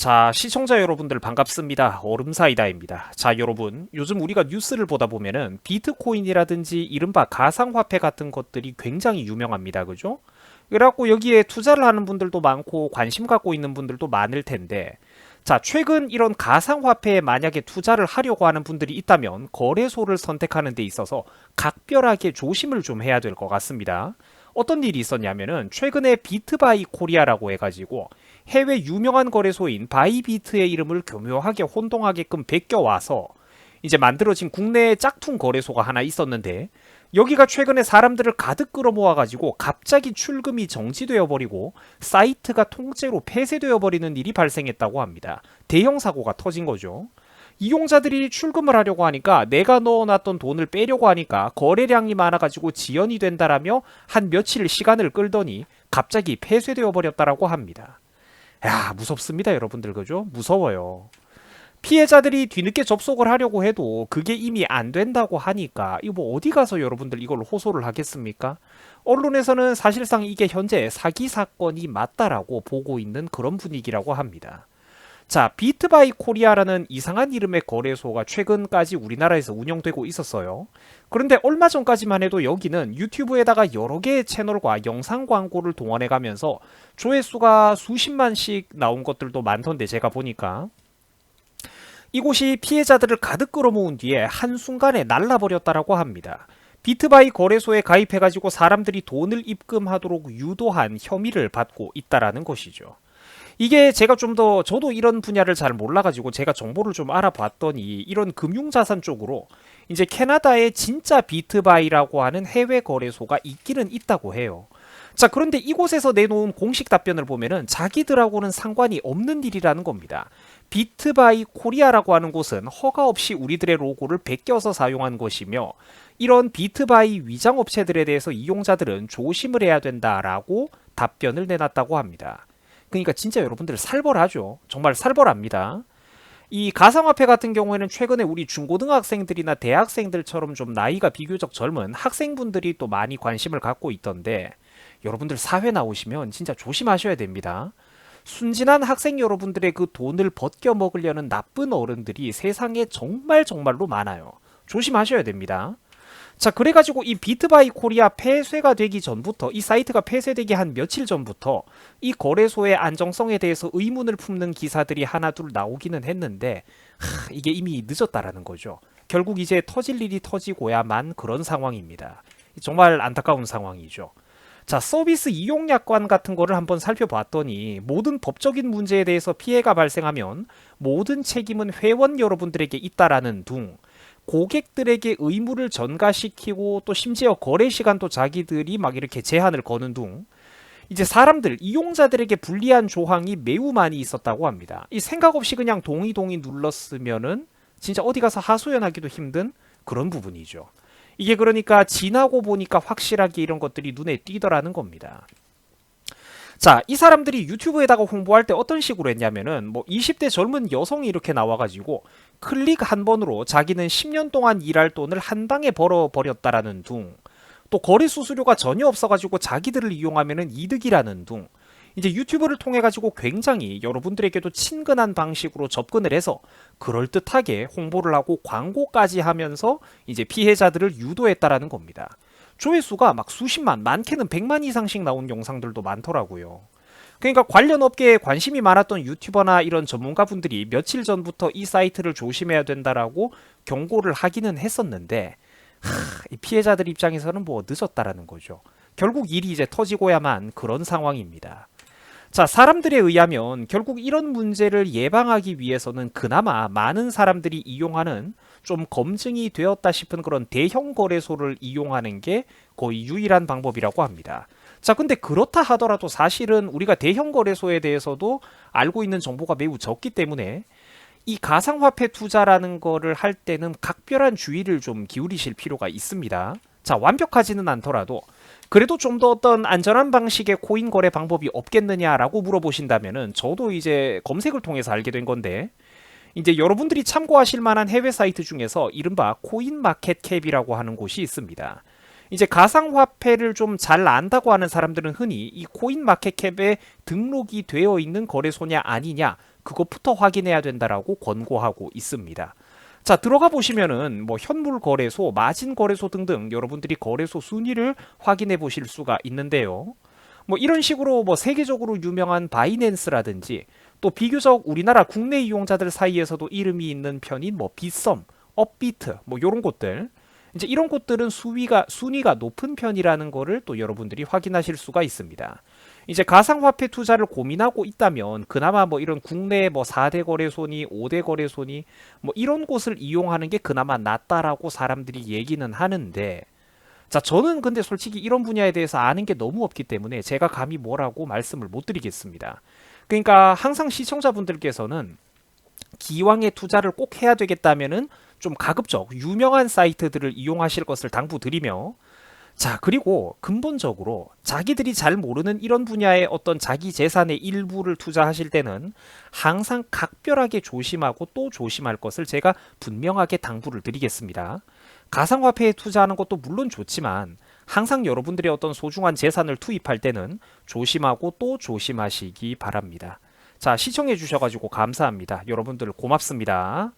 자, 시청자 여러분들 반갑습니다. 얼음사이다입니다. 자, 여러분, 요즘 우리가 뉴스를 보다 보면은 비트코인이라든지 이른바 가상화폐 같은 것들이 굉장히 유명합니다. 그죠? 그래갖고 여기에 투자를 하는 분들도 많고 관심 갖고 있는 분들도 많을 텐데, 자, 최근 이런 가상화폐에 만약에 투자를 하려고 하는 분들이 있다면 거래소를 선택하는 데 있어서 각별하게 조심을 좀 해야 될 것 같습니다. 어떤 일이 있었냐면은 최근에 비트바이 코리아라고 해가지고 해외 유명한 거래소인 바이비트의 이름을 교묘하게 혼동하게끔 베껴와서 이제 만들어진 국내의 짝퉁 거래소가 하나 있었는데, 여기가 최근에 사람들을 가득 끌어모아가지고 갑자기 출금이 정지되어 버리고 사이트가 통째로 폐쇄되어 버리는 일이 발생했다고 합니다. 대형 사고가 터진 거죠. 이용자들이 출금을 하려고 하니까 내가 넣어놨던 돈을 빼려고 하니까 거래량이 많아가지고 지연이 된다라며 한 며칠 시간을 끌더니 갑자기 폐쇄되어 버렸다라고 합니다. 야, 무섭습니다, 여러분들. 그죠? 무서워요. 피해자들이 뒤늦게 접속을 하려고 해도 그게 이미 안 된다고 하니까 이거 뭐 어디 가서 여러분들 이걸 호소를 하겠습니까? 언론에서는 사실상 이게 현재 사기 사건이 맞다라고 보고 있는 그런 분위기라고 합니다. 자, 비트바이 코리아라는 이상한 이름의 거래소가 최근까지 우리나라에서 운영되고 있었어요. 그런데 얼마 전까지만 해도 여기는 유튜브에다가 여러 개의 채널과 영상 광고를 동원해 가면서 조회수가 수십만씩 나온 것들도 많던데, 제가 보니까 이곳이 피해자들을 가득 끌어모은 뒤에 한순간에 날라버렸다라고 합니다. 비트바이 거래소에 가입해가지고 사람들이 돈을 입금하도록 유도한 혐의를 받고 있다라는 것이죠. 이게 제가 좀 더, 저도 이런 분야를 잘 몰라가지고 제가 정보를 좀 알아봤더니 이런 금융자산 쪽으로 이제 캐나다에 진짜 비트바이라고 하는 해외 거래소가 있기는 있다고 해요. 자, 그런데 이곳에서 내놓은 공식 답변을 보면은 자기들하고는 상관이 없는 일이라는 겁니다. 비트바이 코리아라고 하는 곳은 허가 없이 우리들의 로고를 베껴서 사용한 것이며, 이런 비트바이 위장 업체들에 대해서 이용자들은 조심을 해야 된다라고 답변을 내놨다고 합니다. 그러니까 진짜 여러분들 살벌하죠. 정말 살벌합니다. 이 가상화폐 같은 경우에는 최근에 우리 중고등학생들이나 대학생들처럼 좀 나이가 비교적 젊은 학생분들이 또 많이 관심을 갖고 있던데, 여러분들 사회 나오시면 진짜 조심하셔야 됩니다. 순진한 학생 여러분들의 그 돈을 벗겨 먹으려는 나쁜 어른들이 세상에 정말 정말로 많아요. 조심하셔야 됩니다. 자, 그래가지고 이 비트바이 코리아 폐쇄가 되기 전부터, 이 사이트가 폐쇄되기 한 며칠 전부터 이 거래소의 안정성에 대해서 의문을 품는 기사들이 하나둘 나오기는 했는데, 이게 이미 늦었다라는 거죠. 결국 이제 터질 일이 터지고야만 그런 상황입니다. 정말 안타까운 상황이죠. 자, 서비스 이용 약관 같은 거를 한번 살펴봤더니 모든 법적인 문제에 대해서 피해가 발생하면 모든 책임은 회원 여러분들에게 있다라는 둥, 고객들에게 의무를 전가시키고 또 심지어 거래 시간도 자기들이 막 이렇게 제한을 거는 둥, 이제 사람들, 이용자들에게 불리한 조항이 매우 많이 있었다고 합니다. 이 생각 없이 그냥 동의 눌렀으면은 진짜 어디 가서 하소연하기도 힘든 그런 부분이죠. 이게 그러니까 지나고 보니까 확실하게 이런 것들이 눈에 띄더라는 겁니다. 자, 이 사람들이 유튜브에다가 홍보할 때 어떤 식으로 했냐면은 뭐 20대 젊은 여성이 이렇게 나와가지고 클릭 한 번으로 자기는 10년 동안 일할 돈을 한 방에 벌어버렸다라는 둥, 또 거래 수수료가 전혀 없어가지고 자기들을 이용하면은 이득이라는 둥, 이제 유튜브를 통해 가지고 굉장히 여러분들에게도 친근한 방식으로 접근을 해서 그럴듯하게 홍보를 하고 광고까지 하면서 이제 피해자들을 유도했다라는 겁니다. 조회수가 막 수십만, 많게는 100만 이상씩 나온 영상들도 많더라고요. 그러니까 관련 업계에 관심이 많았던 유튜버나 이런 전문가분들이 며칠 전부터 이 사이트를 조심해야 된다라고 경고를 하기는 했었는데, 이 피해자들 입장에서는 뭐 늦었다라는 거죠. 결국 일이 이제 터지고야만 그런 상황입니다. 자, 사람들에 의하면 결국 이런 문제를 예방하기 위해서는 그나마 많은 사람들이 이용하는, 좀 검증이 되었다 싶은 그런 대형 거래소를 이용하는 게 거의 유일한 방법이라고 합니다. 자, 근데 그렇다 하더라도 사실은 우리가 대형 거래소에 대해서도 알고 있는 정보가 매우 적기 때문에 이 가상화폐 투자라는 거를 할 때는 각별한 주의를 좀 기울이실 필요가 있습니다. 자, 완벽하지는 않더라도 그래도 좀 더 어떤 안전한 방식의 코인 거래 방법이 없겠느냐라고 물어보신다면은 저도 이제 검색을 통해서 알게 된 건데, 이제 여러분들이 참고하실 만한 해외 사이트 중에서 이른바 코인마켓캡이라고 하는 곳이 있습니다. 이제 가상화폐를 좀 잘 안다고 하는 사람들은 흔히 이 코인마켓캡에 등록이 되어 있는 거래소냐 아니냐 그것부터 확인해야 된다라고 권고하고 있습니다. 자, 들어가 보시면은 뭐 현물 거래소, 마진 거래소 등등 여러분들이 거래소 순위를 확인해 보실 수가 있는데요. 뭐 이런 식으로 뭐 세계적으로 유명한 바이낸스라든지 또 비교적 우리나라 국내 이용자들 사이에서도 이름이 있는 편인 뭐 빗썸, 업비트 뭐 요런 곳들 이제 이런 곳들은 순위가 높은 편이라는 거를 또 여러분들이 확인하실 수가 있습니다. 이제 가상화폐 투자를 고민하고 있다면 그나마 뭐 이런 국내 뭐 4대 거래소니 5대 거래소니 뭐 이런 곳을 이용하는 게 그나마 낫다라고 사람들이 얘기는 하는데 자, 저는 근데 솔직히 이런 분야에 대해서 아는 게 너무 없기 때문에 제가 감히 뭐라고 말씀을 못 드리겠습니다. 그러니까 항상 시청자분들께서는 기왕에 투자를 꼭 해야 되겠다면은 좀 가급적 유명한 사이트들을 이용하실 것을 당부드리며 자, 그리고 근본적으로 자기들이 잘 모르는 이런 분야의 어떤 자기 재산의 일부를 투자하실 때는 항상 각별하게 조심하고 또 조심할 것을 제가 분명하게 당부를 드리겠습니다. 가상화폐에 투자하는 것도 물론 좋지만 항상 여러분들의 어떤 소중한 재산을 투입할 때는 조심하고 또 조심하시기 바랍니다. 자, 시청해 주셔가지고 감사합니다. 여러분들 고맙습니다.